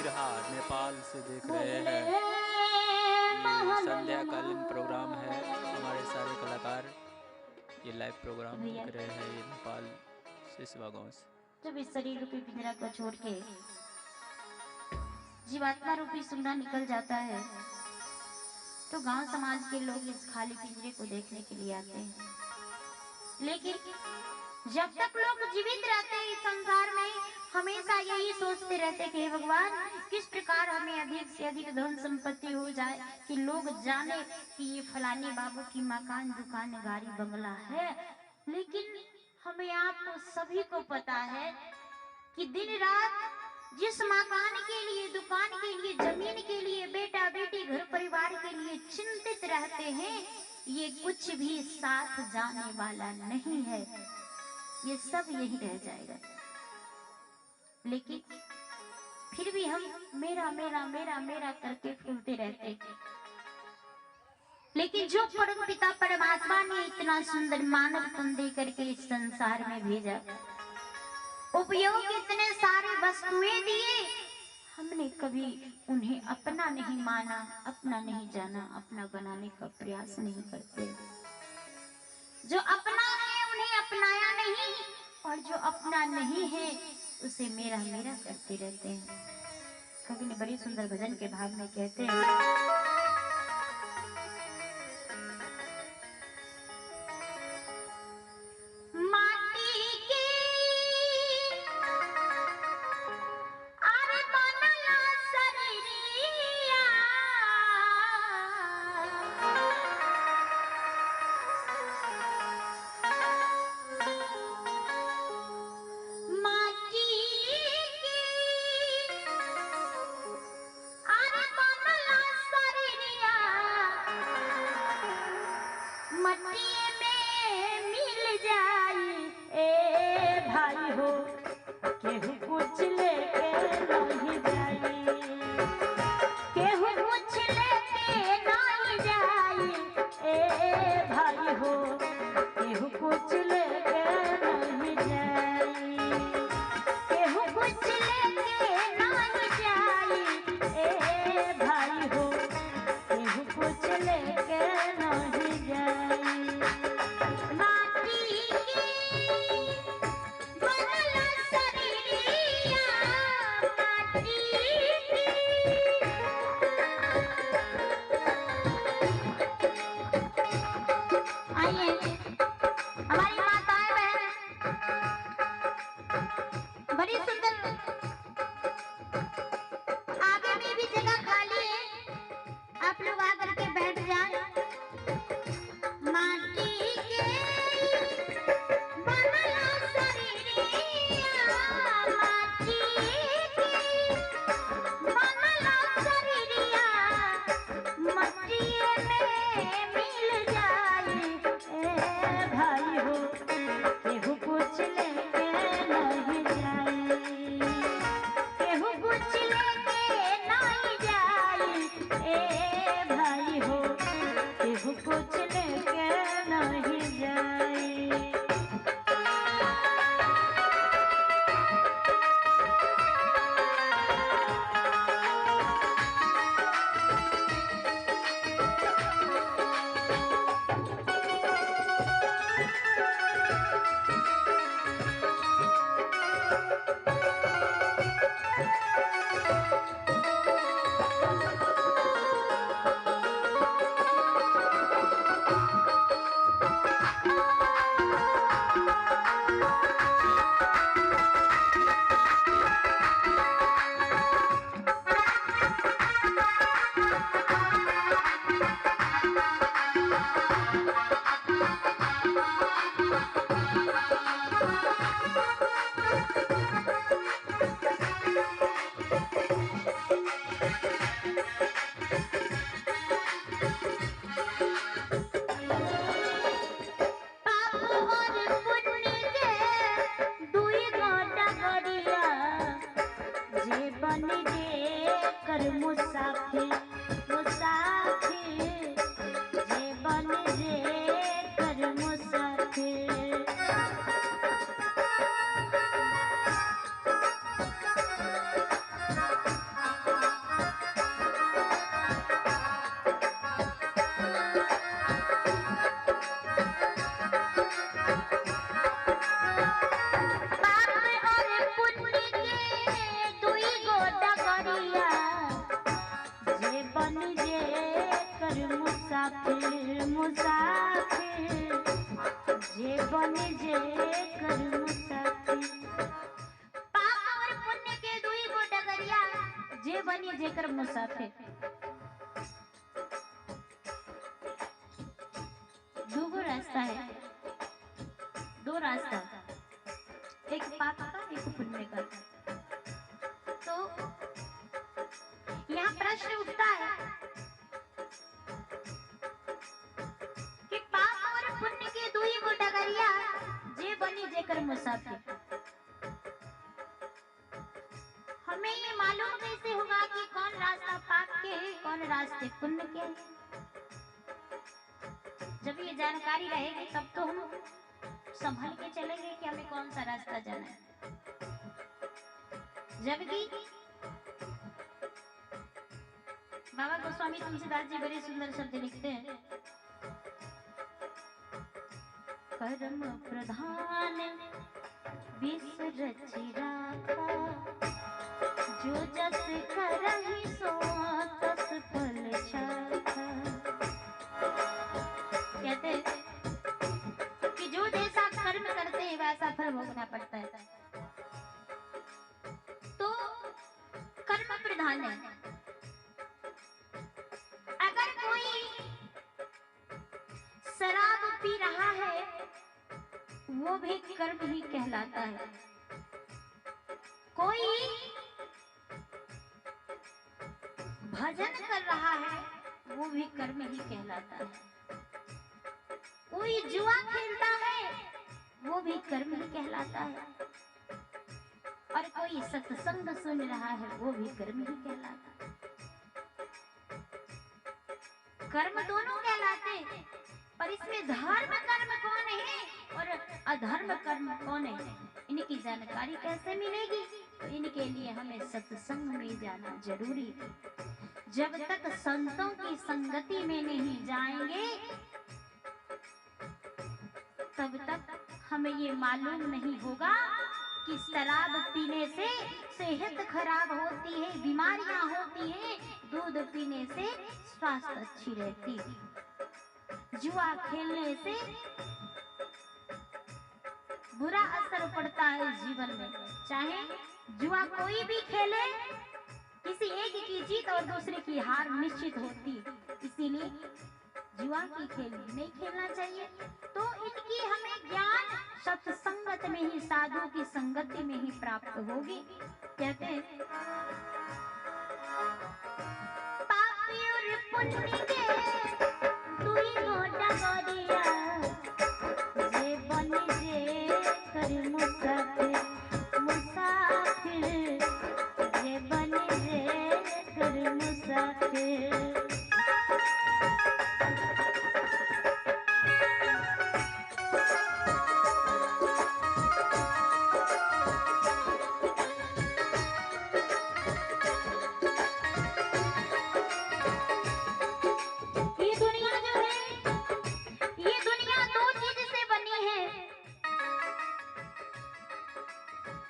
बिरहा नेपाल से देख रहे हैं। ये संध्याकालीन प्रोग्राम है। हमारे सारे कलाकार ये लाइव प्रोग्राम देख रहे हैं। ये नेपाल से सिवा गाँव से। जब इस शरीर रूपी पिंजरा को छोड़ के जीवात्मा रूपी सुगना निकल जाता है तो गांव समाज के लोग इस खाली पिंजरे को देखने के लिए आते हैं। लेकिन जब तक लोग जीवित रहते हैं इस संसार में हमेशा यही सोचते रहते हैं कि हे भगवान किस प्रकार हमें अधिक से अधिक धन संपत्ति हो जाए कि लोग जाने कि ये फलाने बाबू की मकान दुकान गाड़ी बंगला है। लेकिन हमें आपको सभी को पता है कि दिन रात जिस मकान के लिए दुकान के लिए जमीन के लिए बेटा बेटी घर परिवार के लिए चिंतित रहते हैं ये कुछ भी साथ जाने वाला नहीं है। ये सब यही रह जाएगा। लेकिन फिर भी हम मेरा मेरा मेरा मेरा करके फूलते रहते। लेकिन जो परम पिता परमात्मा ने इतना सुंदर मानव तन दे करके इस संसार में भेजा, उपयोग इतने सारे वस्तुएं दिए, हमने कभी उन्हें अपना नहीं माना, अपना नहीं जाना, अपना बनाने का प्रयास नहीं करते। जो अपना है उन्हें अपनाया नहीं और जो अपना नहीं है उसे मेरा मेरा करते रहते हैं। कवि ने बड़ी सुंदर भजन के भाग में कहते हैं भाई हो केहू कुछ लेके नहीं जाई, केहू कुछ लेके नहीं जाई। ए भाई हो केहू कुछ लेके नहीं जाई, केहू कुछ लेके नहीं जाई। ए भाई हो केहू कुछ लेके नहीं जाई। जे बनी जेकर मुसाफिर। दूगो रास्ता है, दो रास्ता, एक पाप का एक पुण्य का। तो यहाँ प्रश्न उठता है कि पाप और पुण्य के दुई गो डगरिया जे बनी जेकर मुसाफिर। हमें ये मालूम कैसे होगा कि कौन रास्ता पाप के है, कौन रास्ते पुण्य के है? जब ये जानकारी रहेगी तब तो हम संभल के चलेंगे कि हमें कौन सा रास्ता जाना है। जबकि बाबा गोस्वामी तुलसीदास जी बड़े सुंदर शब्द लिखते हैं, कर्म प्रधान विष रचि राखा, जो जस करहि सो तस फल चाखा। कहते हैं कि जो जैसा कर्म करते हैं वैसा फल भोगना पड़ता है। तो कर्म प्रधान है। अगर कोई शराब पी रहा है वो भी कर्म ही कहलाता है। कोई भजन कर रहा है वो भी कर्म ही कहलाता है। कोई जुआ खेलता है वो भी कर्म ही कहलाता है। और कोई सत्संग सुन रहा है वो भी कर्म ही कहलाता है। कर्म दोनों कहलाते हैं, पर इसमें धर्म कर्म कौन है और अधर्म कर्म कौन है, इनकी जानकारी कैसे मिलेगी? तो इनके लिए हमें सत्संग में जाना जरूरी है। जब तक संतों की संगति में नहीं जाएंगे तब तक हमें ये मालूम नहीं होगा कि शराब पीने से सेहत खराब होती है, बीमारियां होती हैं, दूध पीने से स्वास्थ्य अच्छी रहती है। जुआ खेलने से बुरा असर पड़ता है जीवन में। चाहे जुआ कोई भी खेले, किसी एक की जीत और दूसरे की हार निश्चित होती, इसीलिए जुआ की खेल नहीं खेलना चाहिए। तो इनकी हमें ज्ञान सत्संगत में ही, साधु की संगति में ही प्राप्त होगी। कहते हैं पापी और पुण्य के दुई गो डगरिया, जे बनी जे कर मुसाफिर, मुसाफिर जे बनी जे कर मुसाफिर।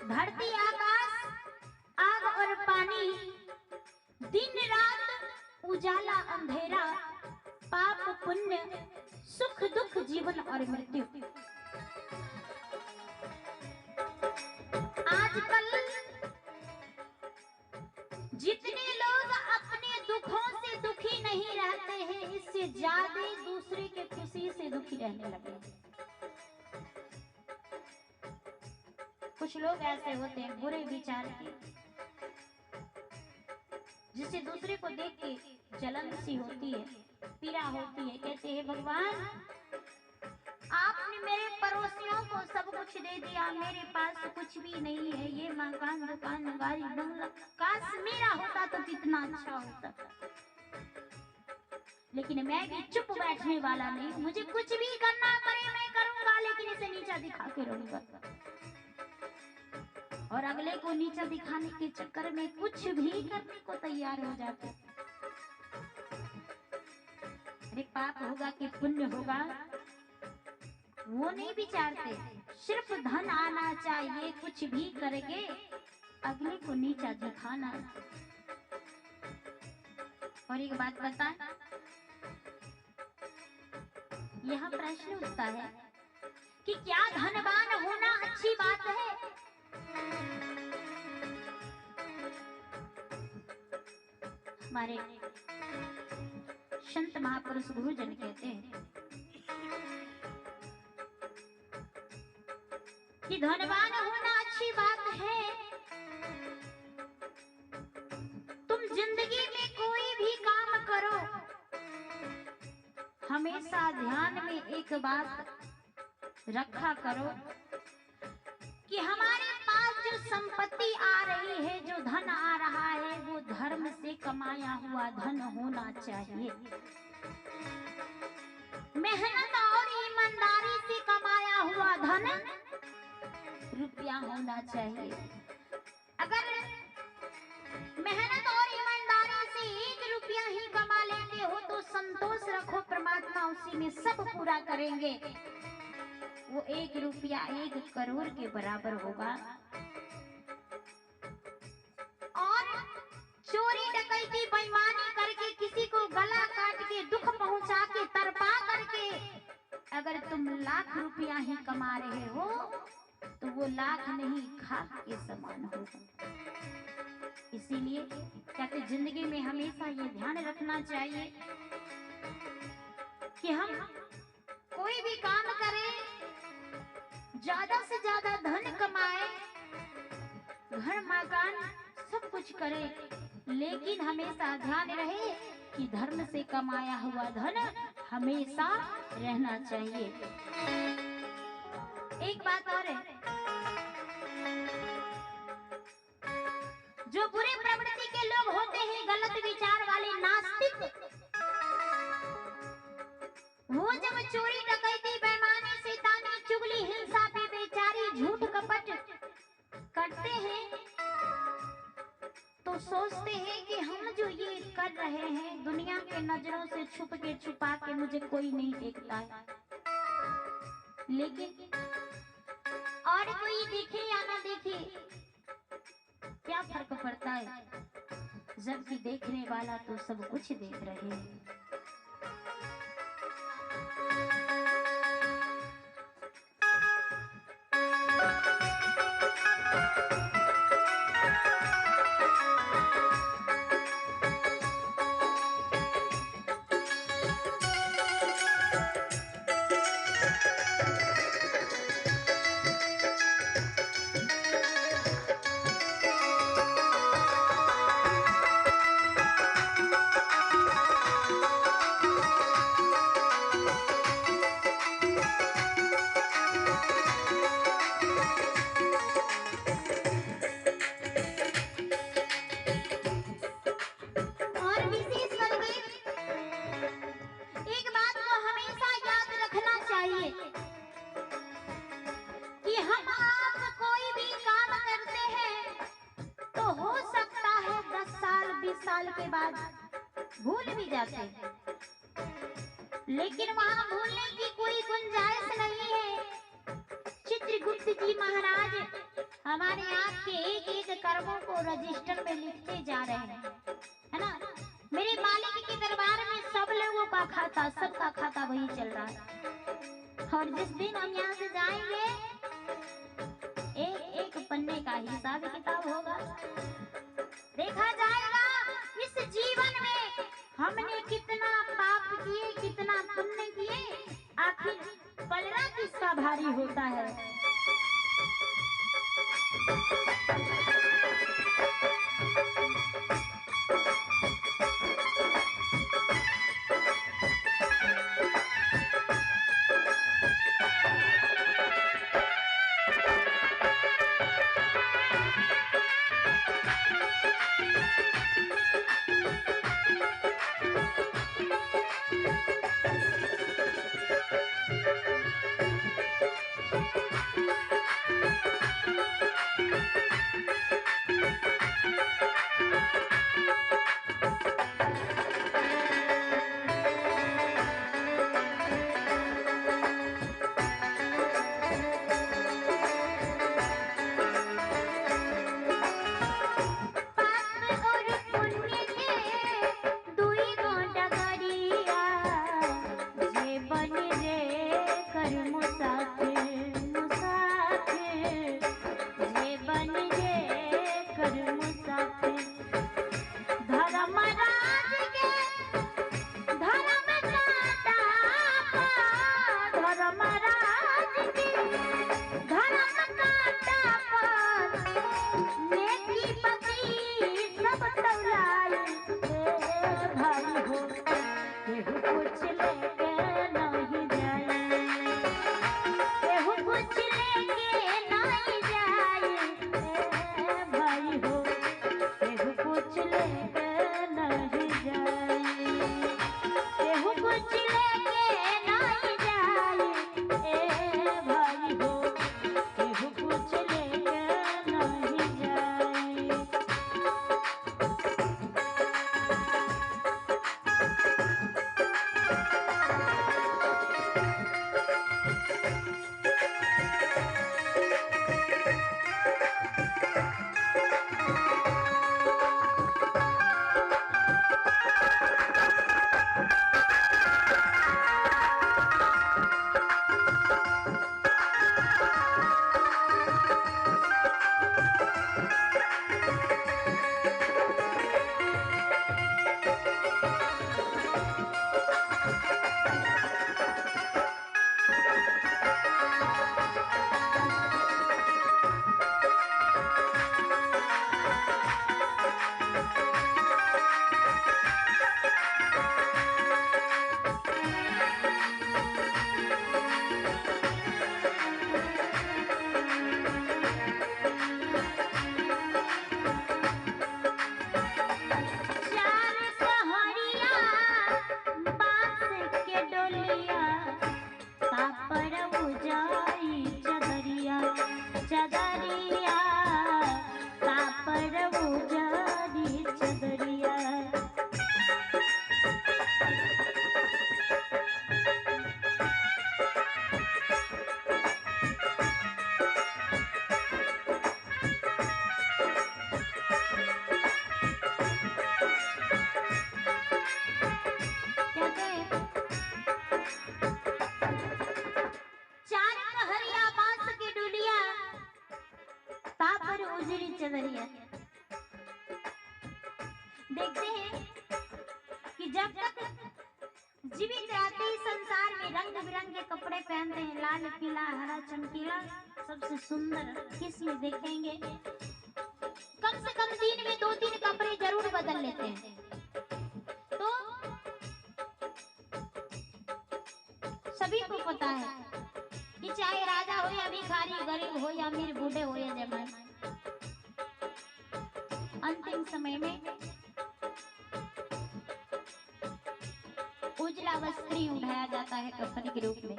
धरती, आकाश, आग और पानी, दिन रात, उजाला अंधेरा, पाप पुण्य, सुख दुख, जीवन और मृत्यु। आजकल जितने लोग अपने दुखों से दुखी नहीं रहते हैं, इससे ज्यादा दूसरे के खुशी से दुखी रहने लगे। कुछ लोग ऐसे होते हैं बुरे विचार के, जिसे दूसरे को देख के जलन सी होती है, पीड़ा होती है। कहते हैं भगवान आपने मेरे पड़ोसियों को सब कुछ दे दिया, मेरे पास तो कुछ भी नहीं है। ये मकान, दुकान, गाड़ी, बंगला, काश मेरा होता तो कितना अच्छा होता। लेकिन मैं भी चुप बैठने वाला नहीं, मुझे कुछ भी करना पड़े मैं करूंगा, लेकिन इसे नीचा दिखा के रहूंगा। और अगले को नीचा दिखाने के चक्कर में कुछ भी करने को तैयार हो जाते। अरे पाप होगा कि पुण्य होगा वो नहीं विचारते, सिर्फ धन आना चाहिए, कुछ भी करके अगले को नीचा दिखाना। और एक बात बताएं, यहाँ प्रश्न उठता है कि क्या धनवान होना अच्छी बात है? हमारे संत महापुरुष गुरुजन कहते हैं कि धनवान होना अच्छी बात है, तुम जिंदगी में कोई भी काम करो, हमेशा ध्यान में एक बात रखा करो कि हमारे पास जो संपत्ति आ रही है, जो धन आ रहा है, वो धर्म से कमाया हुआ धन होना चाहिए। मेहनत और ईमानदारी से कमाया हुआ धन रुपया होना चाहिए। अगर मेहनत और ईमानदारी से 1 रुपया ही कमा लेते हो तो संतोष रखो, परमात्मा उसी में सब पूरा करेंगे। वो 1 रुपया 1 करोड़ के बराबर होगा। और चोरी डकैती बेईमानी करके किसी को गला काट के दुख पहुंचा के तरपा करके अगर तुम लाख रुपया ही कमा रहे हो तो वो लाख नहीं खाक के समान होगा। इसीलिए कहते जिंदगी में हमेशा ये ध्यान रखना चाहिए कि हम कोई भी काम करें, ज्यादा से ज्यादा धन कमाए, घर मकान सब कुछ करे, लेकिन हमेशा ध्यान रहे कि धर्म से कमाया हुआ धन हमेशा रहना चाहिए। एक बात और है, जो बुरे प्रवृत्ति के लोग होते हैं, गलत विचार वाले नास्तिक, वो जब चोरी डकैती बेईमानी शैतानी चुगली हिंसा पे बेचारी झूठ कपट करते हैं तो सोचते हैं कि हम जो ये कर रहे हैं दुनिया के नजरों से छुपा के मुझे कोई नहीं देखता है, लेकिन और कोई देखे या ना देखे क्या फर्क पड़ता है, जबकि देखने वाला तो सब कुछ देख रहे हैं। साल के बाद भूल भी जाते हैं, लेकिन वहाँ भूलने की कोई गुंजाइश नहीं है। चित्रगुप्त जी महाराज हमारे आपके एक एक कर्मों को रजिस्टर में लिखते जा रहे हैं, है ना। मेरे मालिक के दरबार में सब लोगों का खाता, सबका खाता वही चल रहा है। और जिस दिन हम यहाँ से जाएंगे एक एक पन्ने का हिसाब किताब होगा, देखा जाएगा इस जीवन में हमने कितना पाप किए, कितना पुण्य किए, आखिर पलड़ा किसका भारी होता है। कहते हैं चार पहरिया बांस की डुलिया तापर उजरी चदरिया। देखते हैं कि जब तक जीवित रहते ही संसार में रंग बिरंगे कपड़े पहनते हैं, लाल पीला हरा चमकीला, सबसे सुंदर किस्म देखेंगे। कम से कम दिन में 2-3 कपड़े जरूर बदल लेते हैं। तो सभी को पता है कि चाहे राजा हो या भिखारी, गरीब हो या अमीर, बूढ़े हो या जवान, अंतिम समय में उजला वस्त्र ही उठाया जाता है कफन के रूप में।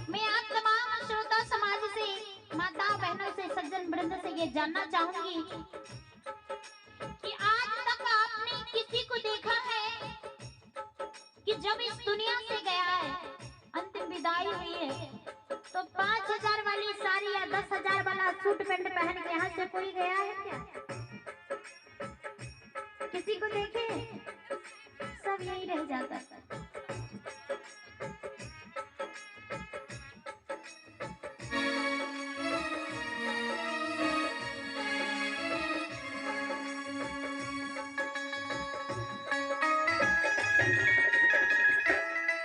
मैं आप तमाम श्रोता समाज से, माता बहनों से, सज्जन वृंद से ये जानना चाहूंगी कि आज तक आपने किसी को देखा है कि जब इस दुनिया से गया है, अंतिम विदाई हुई है, तो 5,000 वाली साड़ी या 10,000 वाला सूट पैंट पहन के यहाँ से कोई गया है क्या? किसी को देखे? सब यही रह जाता है।